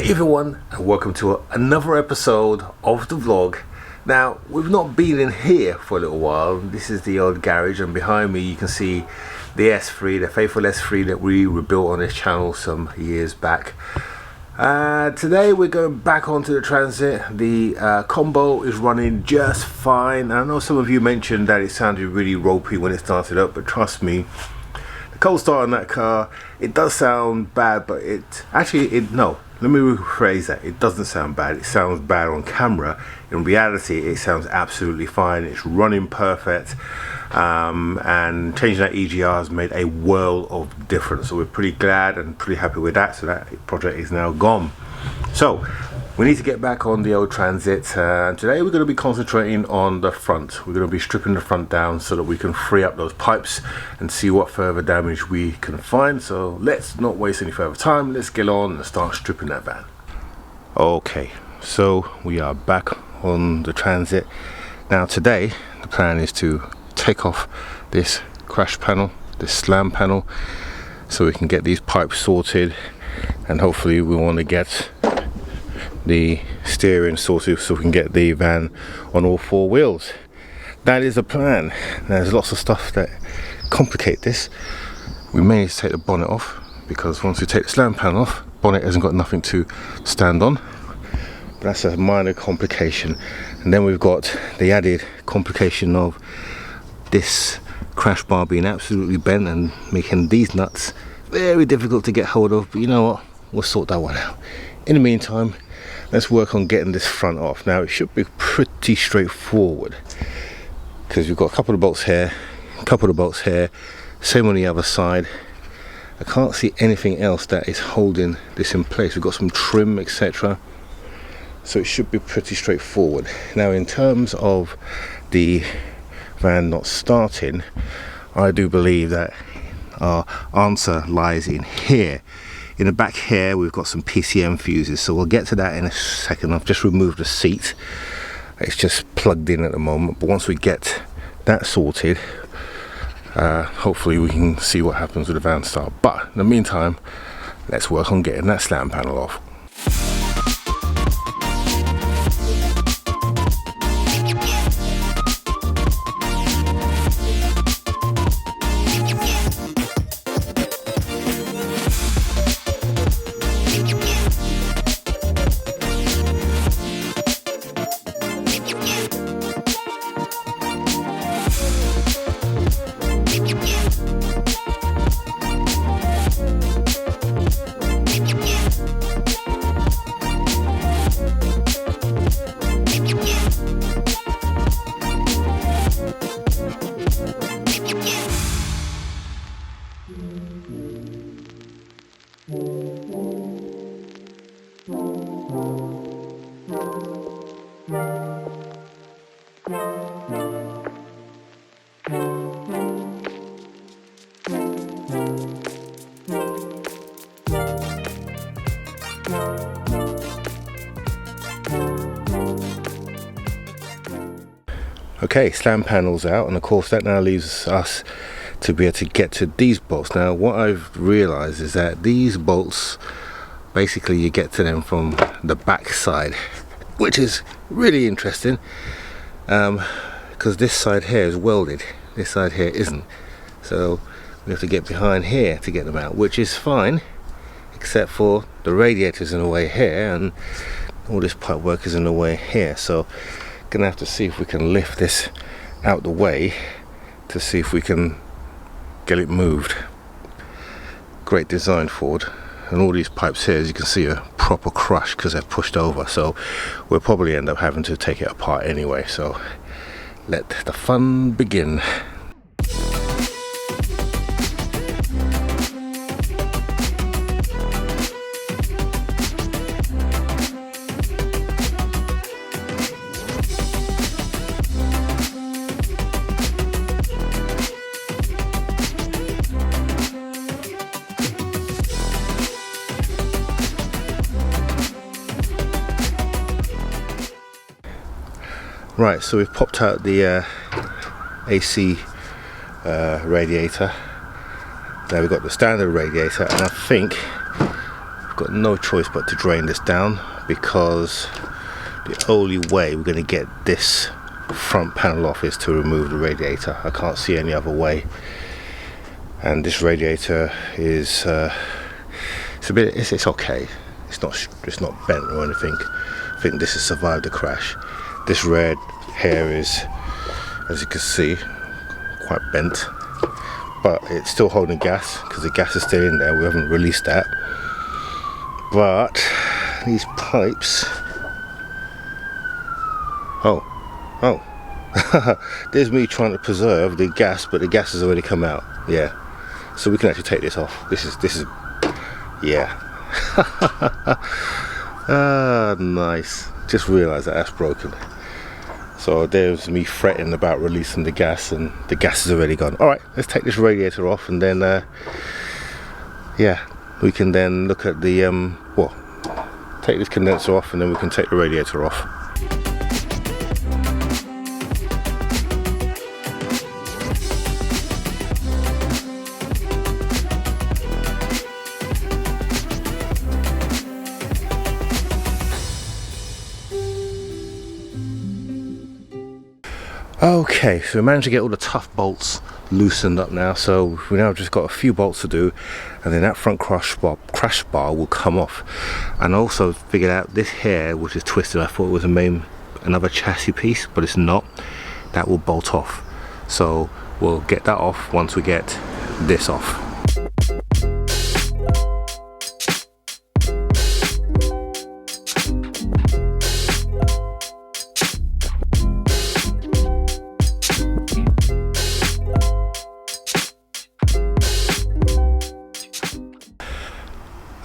Hey everyone, and welcome to another episode of the vlog. Now, we've not been in here for a little while. This is the old garage, and behind me you can see the S3, the faithful S3 that we rebuilt on this channel some years back. Today we're going back onto the Transit. The combo is running just fine. I know some of you mentioned that it sounded really ropey when it started up, but trust me, the cold start on that car, it does sound bad, but no, let me rephrase that. It doesn't sound bad. It sounds bad on camera. In reality, it sounds absolutely fine. It's running perfect, and changing that EGR has made a world of difference. So we're pretty glad and pretty happy with that. So that project is now gone. So we need to get back on the old Transit. Today we're going to be concentrating on the front. We're going to be stripping the front down so that we can free up those pipes and see what further damage we can find. So let's not waste any further time. Let's get on and start stripping that van. Okay, so we are back on the Transit. Now today the plan is to take off this crash panel, this slam panel, so we can get these pipes sorted, and hopefully we want to get the steering sorted so we can get the van on all four wheels. That is the plan. There's lots of stuff that complicate this. We may need to take the bonnet off, because once we take the slam panel off, bonnet hasn't got nothing to stand on. But that's a minor complication. And then we've got the added complication of this crash bar being absolutely bent and making these nuts very difficult to get hold of. But you know what, we'll sort that one out. In the meantime, let's work on getting this front off. Now it should be pretty straightforward, because we've got a couple of bolts here, a couple of bolts here, same on the other side. I can't see anything else that is holding this in place. We've got some trim, etc. So it should be pretty straightforward. Now in terms of the van not starting, I do believe that our answer lies in here. In the back here we've got some PCM fuses, so we'll get to that in a second. I've just removed the seat. It's just plugged in at the moment, but once we get that sorted, hopefully we can see what happens with the van start. But in the meantime, let's work on getting that slam panel off. Okay, slam panels out, and of course that now leaves us to be able to get to these bolts. Now what I've realized is that these bolts, basically you get to them from the back side, which is really interesting, because this side here is welded, this side here isn't. So we have to get behind here to get them out, which is fine, except for the radiators in the way here, and all this pipe work is in the way here. So gonna have to see if we can lift this out the way to see if we can get it moved. Great design, Ford. And all these pipes here, as you can see, are proper crushed because they're pushed over, so we'll probably end up having to take it apart anyway. So let the fun begin. Right, so we've popped out the AC radiator. Now we've got the standard radiator, and I think we've got no choice but to drain this down, because the only way we're going to get this front panel off is to remove the radiator. I can't see any other way. And this radiator is it's okay. It's not bent or anything. I think this has survived the crash. This red hair is, as you can see, quite bent, but it's still holding gas because the gas is still in there. We haven't released that. But these pipes, oh there's me trying to preserve the gas, but the gas has already come out. Yeah, so we can actually take this off. This is yeah. Nice. Just realized that that's broken. So there's me fretting about releasing the gas, and the gas is already gone. All right, let's take this radiator off, and then yeah, we can then look at the take this condenser off, and then we can take the radiator off. Okay, so we managed to get all the tough bolts loosened up now, so we now just got a few bolts to do, and then that front crash bar will come off. And I also figured out this hair, which is twisted, I thought it was another chassis piece, but it's not. That will bolt off, so we'll get that off once we get this off.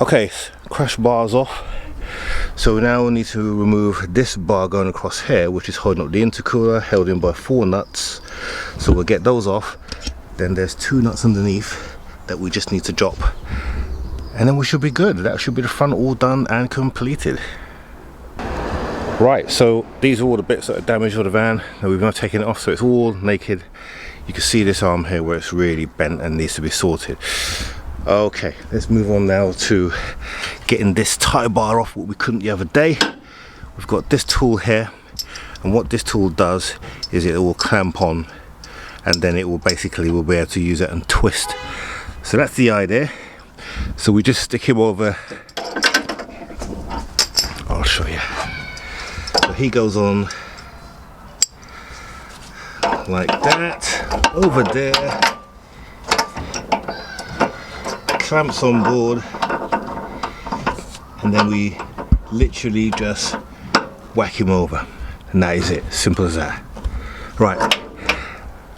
Okay, crash bar's off, so now we need to remove this bar going across here, which is holding up the intercooler, held in by 4 nuts. So we'll get those off. Then there's 2 nuts underneath that we just need to drop, and then we should be good. That should be the front all done and completed. Right, so these are all the bits that are damaged on the van. Now we've now taken it off, so it's all naked. You can see this arm here where it's really bent and needs to be sorted. Okay, let's move on now to getting this tie bar off, what we couldn't the other day. We've got this tool here, and what this tool does is it will clamp on, and then it will basically, we'll be able to use it and twist. So that's the idea. So we just stick him over. I'll show you. So he goes on like that, over there, clamps on board, and then we literally just whack him over, and that is it. Simple as that. Right,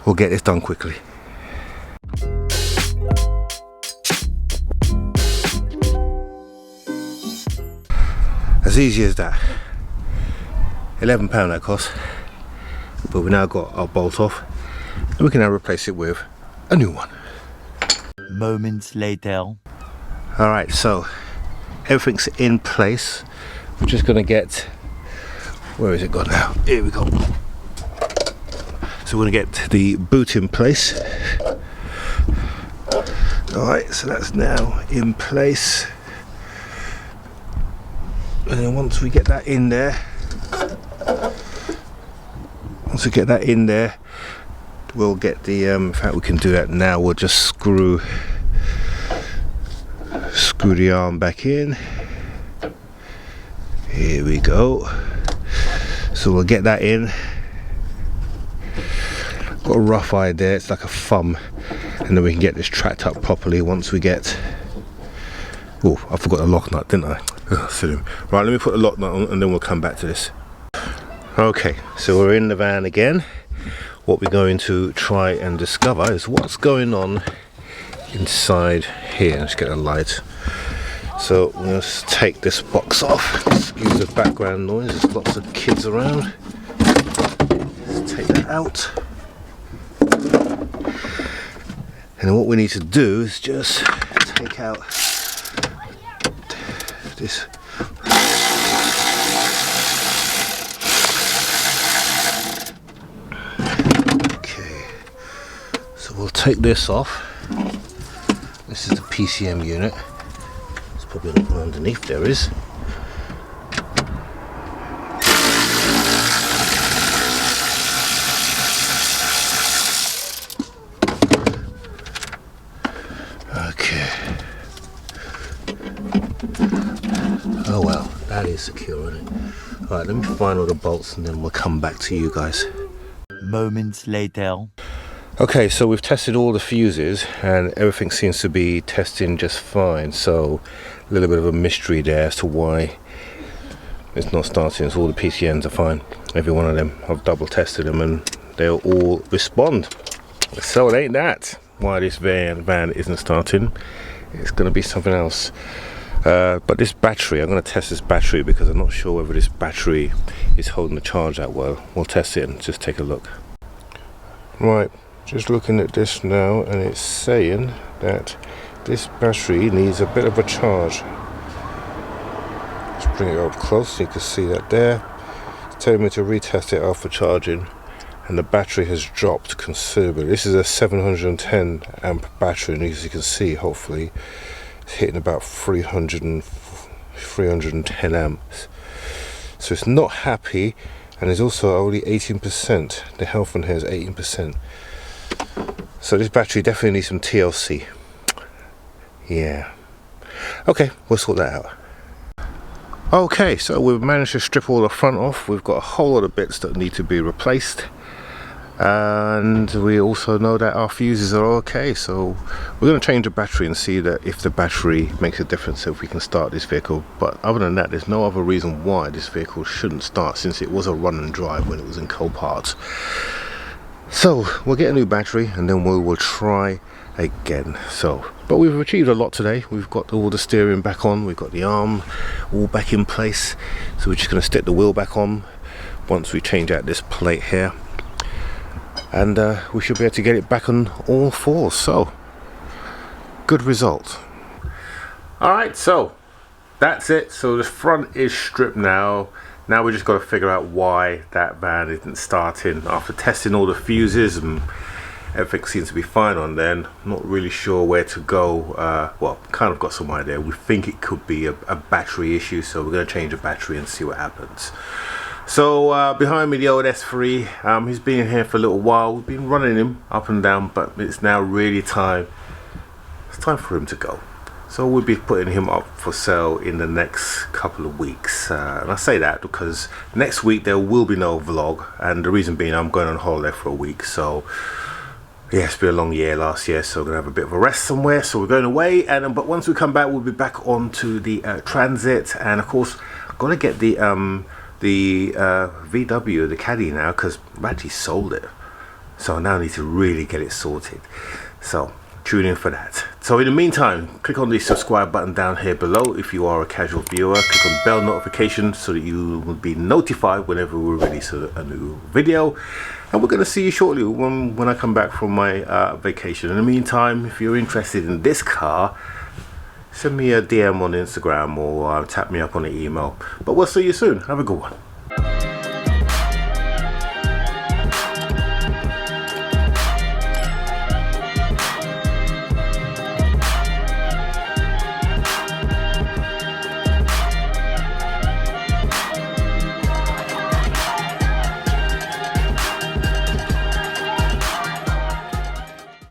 we'll get this done quickly. As easy as that. £11 that cost, but we've now got our bolt off, and we can now replace it with a new one. Moments later. Alright, so everything's in place. We're just gonna get, where is it gone now? Here we go. So we're gonna get the boot in place. Alright, so that's now in place. And then once we get that in there, we'll get the, in fact we can do that now, we'll just screw the arm back in. Here we go. So we'll get that in. Got a rough idea, it's like a thumb, and then we can get this tracked up properly once we get, oh, I forgot the lock nut, didn't I? Right, let me put the lock nut on, and then we'll come back to this. Okay, so we're in the van again. What we're going to try and discover is what's going on inside here. Let's get a light. So let's take this box off. Excuse the background noise, there's lots of kids around. Let's take that out. And then what we need to do is just take out this. Okay, so we'll take this off. This is the PCM unit. Let's probably not one underneath there is. Okay. Oh well, that is secure, isn't it? Alright, let me find all the bolts and then we'll come back to you guys. Moments later. Okay, so we've tested all the fuses and everything seems to be testing just fine. So a little bit of a mystery there as to why it's not starting. So all the PCNs are fine. Every one of them, I've double tested them and they'll all respond. So it ain't that why this van isn't starting. It's going to be something else. But this battery, I'm going to test this battery because I'm not sure whether this battery is holding the charge that well. We'll test it and just take a look. Right, just looking at this now and it's saying that this battery needs a bit of a charge. Let's bring it up close so you can see that there. It's telling me to retest it after charging and the battery has dropped considerably. This is a 710 amp battery and as you can see, hopefully it's hitting about 310 amps. So it's not happy and it's also only 18%. The health on here is 18%. So this battery definitely needs some TLC. Yeah. Okay, we'll sort that out. Okay, so we've managed to strip all the front off. We've got a whole lot of bits that need to be replaced. And we also know that our fuses are okay, so we're going to change the battery and see that if the battery makes a difference if we can start this vehicle. But other than that, there's no other reason why this vehicle shouldn't start, since it was a run and drive when it was in cold parts. So we'll get a new battery and then we will try again. But we've achieved a lot today. We've got all the steering back on, we've got the arm all back in place, so we're just going to stick the wheel back on once we change out this plate here. And we should be able to get it back on all fours. So good result. Alright, so that's it. So the front is stripped now. Now we just got to figure out why that van isn't starting. After testing all the fuses and everything seems to be fine on there, not really sure where to go. Well, kind of got some idea. We think it could be a battery issue, so we're going to change the battery and see what happens. So behind me, the old S3, he's been in here for a little while. We've been running him up and down, but it's now really time. It's time for him to go. So we'll be putting him up for sale in the next couple of weeks. And I say that because next week there will be no vlog, and the reason being I'm going on holiday for a week. So yeah, it's been a long year last year, so we're gonna have a bit of a rest somewhere. So we're going away, and but once we come back, we'll be back onto the Transit, and of course, I'm gonna get the VW, the Caddy now, because I've actually sold it. So now I need to really get it sorted. So tune in for that. So in the meantime, click on the subscribe button down here below if you are a casual viewer. Click on bell notification so that you will be notified whenever we release a new video. And we're going to see you shortly when I come back from my vacation. In the meantime, if you're interested in this car, send me a DM on Instagram or tap me up on the email. But we'll see you soon. Have a good one.